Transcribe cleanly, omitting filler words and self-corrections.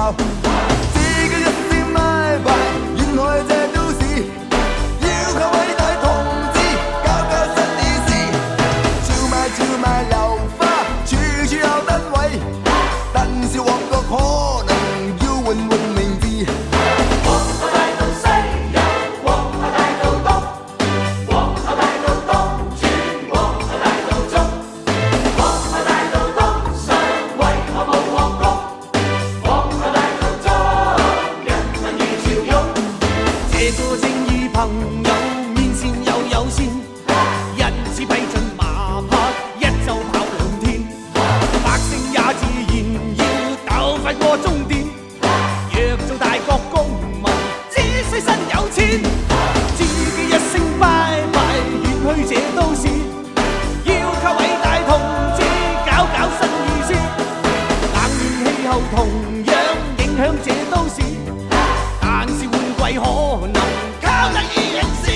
校。自己一聲拜拜，遠開這都市，要靠偉大同志搞搞新意思。超賣流花，處處有燈位，但是旺角可能要換名字。皇后大道西有皇后大道東，皇后大道東轉皇后大道中，皇后大道東上為何無皇宮？皇后大道中人民如潮湧，這個正義朋友面善又友善，人似批准馬匹一週跑2天，百姓也自然要鬥快過終點。若做大國公民，只需身有錢，自己一聲拜拜，遠去這都市，要靠偉大同志搞搞新意思。冷暖氣候同樣影響這都市，但是換季可能靠得意人士。